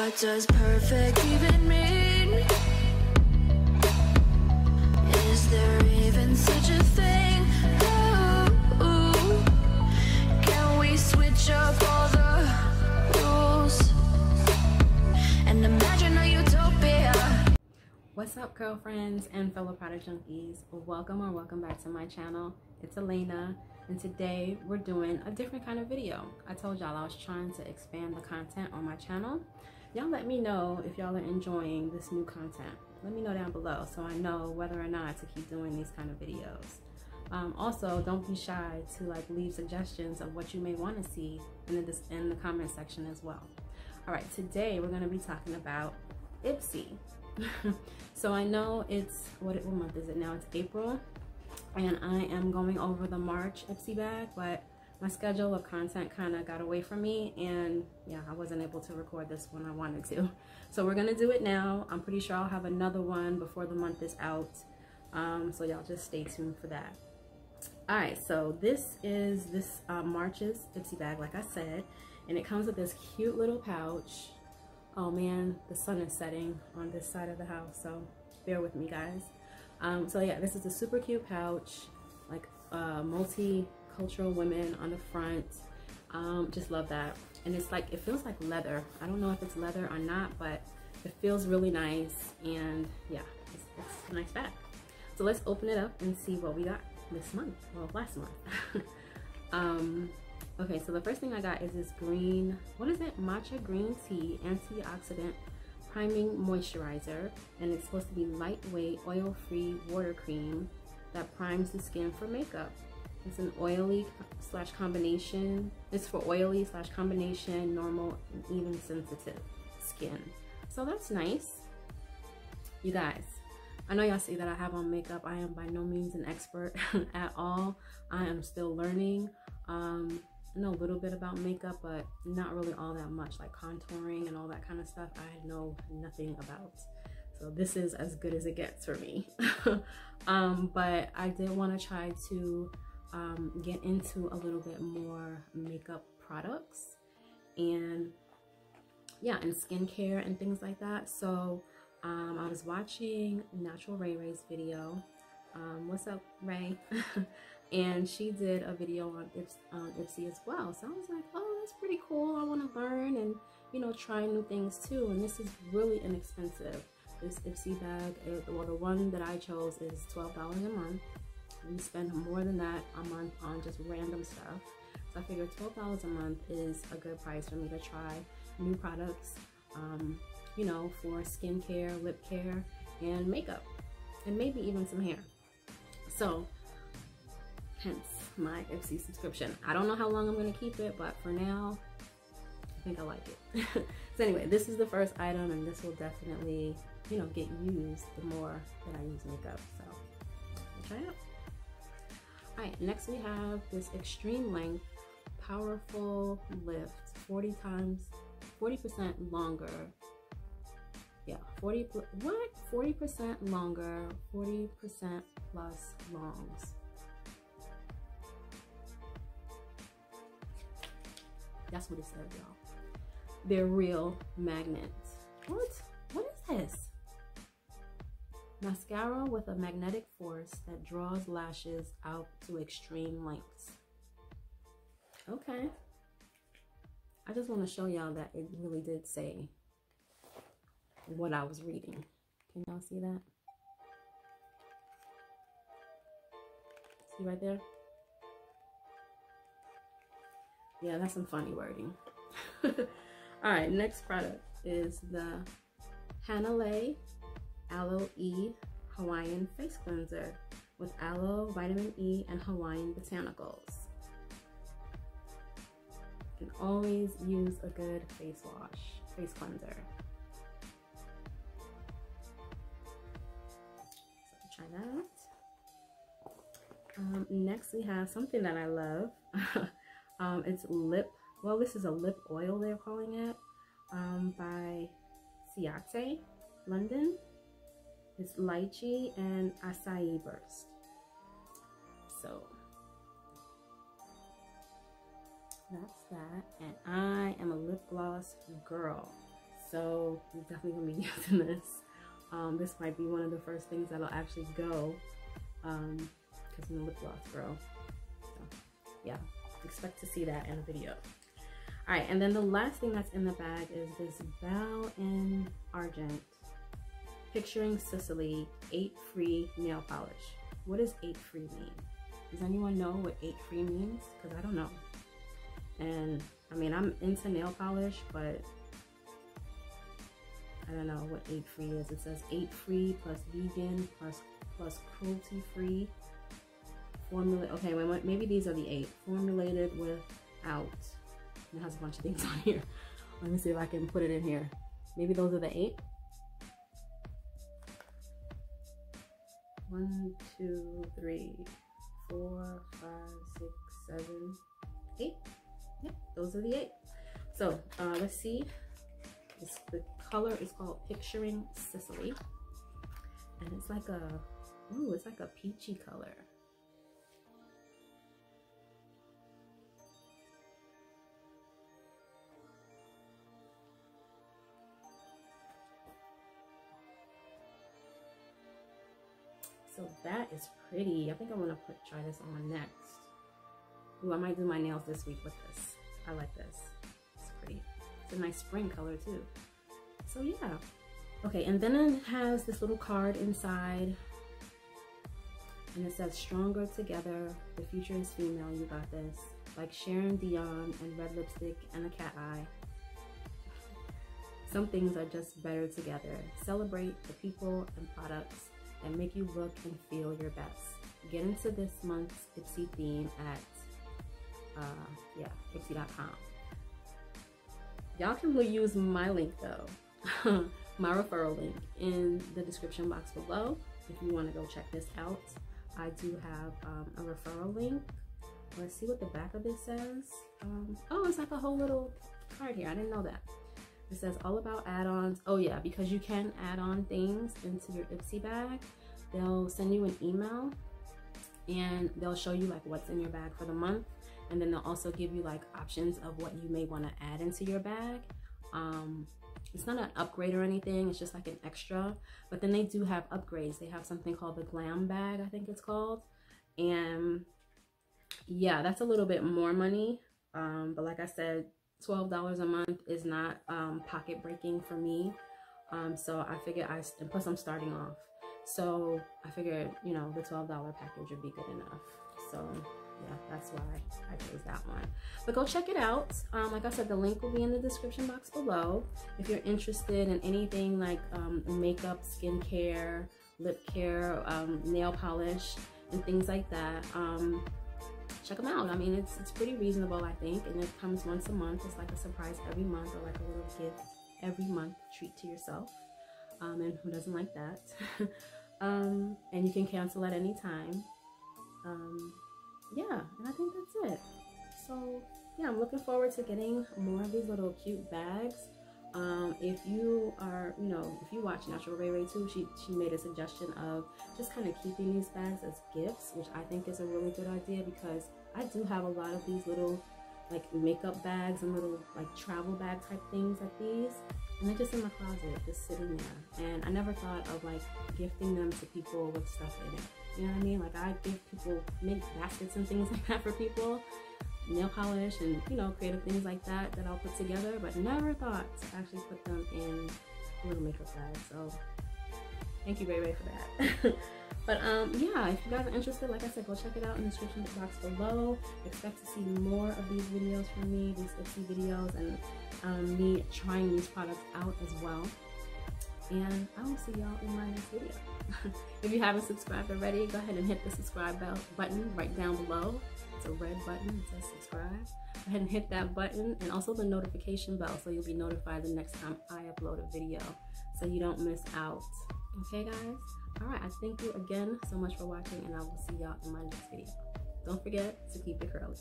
What does perfect even mean? Is there even such a thing? Ooh, can we switch up all the rules and imagine a utopia? What's up, girlfriends and fellow product junkies? Welcome back to my channel. It's Elaina, and today we're doing a different kind of video. I told y'all I was trying to expand the content on my channel. Y'all let me know if y'all are enjoying this new content. Let me know down below so I know whether or not to keep doing these kind of videos. Also, don't be shy to leave suggestions of what you may want to see in the comment section as well. All right, today we're going to be talking about Ipsy. So I know it's what month is it now? It's April, and I am going over the March Ipsy bag, but my schedule of content kind of got away from me, and yeah, I wasn't able to record this one I wanted to. So we're gonna do it now. I'm pretty sure I'll have another one before the month is out, so y'all just stay tuned for that. All right, so this is March's Ipsy bag, like I said, and it comes with this cute little pouch. Oh man, the sun is setting on this side of the house, so bear with me, guys. So yeah, this is a super cute pouch, like multicultural women on the front. Just love that. And it's like, it feels like leather. I don't know if it's leather or not, but it feels really nice. And yeah, it's a nice bag. So let's open it up and see what we got this month, well, last month. Okay, so the first thing I got is this green, what is it? Matcha green tea antioxidant priming moisturizer, and it's supposed to be lightweight, oil-free water cream that primes the skin for makeup. It's an oily slash combination. It's for oily slash combination, normal, and even sensitive skin. So that's nice. You guys, I know y'all see that I have on makeup. I am by no means an expert at all. I am still learning. I know a little bit about makeup, but not really all that much, like contouring and all that kind of stuff. I know nothing about. So this is as good as it gets for me. But I did want to try to get into a little bit more makeup products and yeah, and skincare and things like that. So I was watching Natural Ray Ray's video. What's up, Ray? And she did a video on Ipsy as well. So I was like, oh, that's pretty cool. I want to learn and, you know, try new things too. And this is really inexpensive. This Ipsy bag, well, the one that I chose is $12 a month. We spend more than that a month on just random stuff. So I figured $12 a month is a good price for me to try new products, you know, for skincare, lip care, and makeup, and maybe even some hair. So hence my Ipsy subscription. I don't know how long I'm going to keep it, but for now, I think I like it. So anyway, this is the first item, and this will definitely, you know, get used the more that I use makeup. So we'll try it out. All right, next we have this extreme length, powerful lift, 40% longer. Yeah, 40% longer, 40% plus longs. That's what it says, y'all. They're real magnets. What is this? Mascara with a magnetic force that draws lashes out to extreme lengths. Okay. I just want to show y'all that it really did say what I was reading. Can y'all see that? See right there? Yeah, that's some funny wording. All right, next product is the Hanalei Aloe E Hawaiian Face Cleanser with aloe, vitamin E, and Hawaiian botanicals. You can always use a good face cleanser. So try that. Next we have something that I love. It's this is a lip oil, they're calling it, by Ciate, London. It's lychee and acai burst. So that's that. And I am a lip gloss girl. So I'm definitely gonna be using this. This might be one of the first things that'll actually go, because I'm a lip gloss girl. So, yeah, expect to see that in a video. All right, and then the last thing that's in the bag is this Bow in Argent, Picturing Sicily 8 Free Nail Polish. What does 8 free mean? Does anyone know what 8 free means? Because I don't know. And I mean, I'm into nail polish, but I don't know what 8 free is. It says 8 free plus vegan plus cruelty free. Formula. Okay, wait, maybe these are the 8. Formulated without. It has a bunch of things on here. Let me see if I can put it in here. Maybe those are the 8. 1, 2, 3, 4, 5, 6, 7, 8. Yep, those are the 8. So let's see. The color is called Picturing Sicily, and it's like a it's like a peachy color. So that is pretty. I think I want to try this on next. Ooh, I might do my nails this week with this. I like this. It's pretty. It's a nice spring color too. So yeah. Okay, and then it has this little card inside. And it says, stronger together, the future is female, you got this. Like Sharon Dion and red lipstick and a cat eye. Some things are just better together. Celebrate the people and products and make you look and feel your best. Get into this month's Ipsy theme at Ipsy.com. Y'all can use my link though, my referral link in the description box below if you want to go check this out. I do have a referral link. Let's see what the back of this says. Oh, it's like a whole little card here. I didn't know that. It says all about add-ons. Oh yeah, because you can add on things into your Ipsy bag. They'll send you an email and they'll show you like what's in your bag for the month. And then they'll also give you like options of what you may want to add into your bag. It's not an upgrade or anything, it's just like an extra. But then they do have upgrades. They have something called the Glam Bag, I think it's called. And yeah, that's a little bit more money. But like I said, $12 a month is not pocket breaking for me. So I figured and plus I'm starting off. So I figured, you know, the $12 package would be good enough. So yeah, that's why I chose that one. But go check it out. Like I said, the link will be in the description box below. If you're interested in anything like makeup, skincare, lip care, nail polish, and things like that, check them out. I mean, it's pretty reasonable, I think, and it comes once a month. It's like a surprise every month, or like a little gift every month, treat to yourself. And who doesn't like that? And you can cancel at any time. Yeah, and I think that's it. So yeah, I'm looking forward to getting more of these little cute bags. If you are, you know, if you watch Natural Ray Ray too, she made a suggestion of just kind of keeping these bags as gifts, which I think is a really good idea, because I do have a lot of these little like makeup bags and little like travel bag type things like these, and they're just in my closet, just sitting there. And I never thought of like gifting them to people with stuff in it. You know what I mean? Like I give people, make baskets and things like that for people, nail polish and, you know, creative things like that I'll put together, but never thought to actually put them in a little makeup bag. So thank you, Ray Ray, for that. But yeah, if you guys are interested, like I said, go check it out in the description box below. Expect to see more of these videos from me, these Ipsy videos, and me trying these products out as well. And I will see y'all in my next video. If you haven't subscribed already, go ahead and hit the subscribe button right down below. It's a red button, it says subscribe. Go ahead and hit that button, and also the notification bell, so you'll be notified the next time I upload a video, so you don't miss out. Okay guys? Alright, I thank you again so much for watching, and I will see y'all in my next video. Don't forget to keep it curly.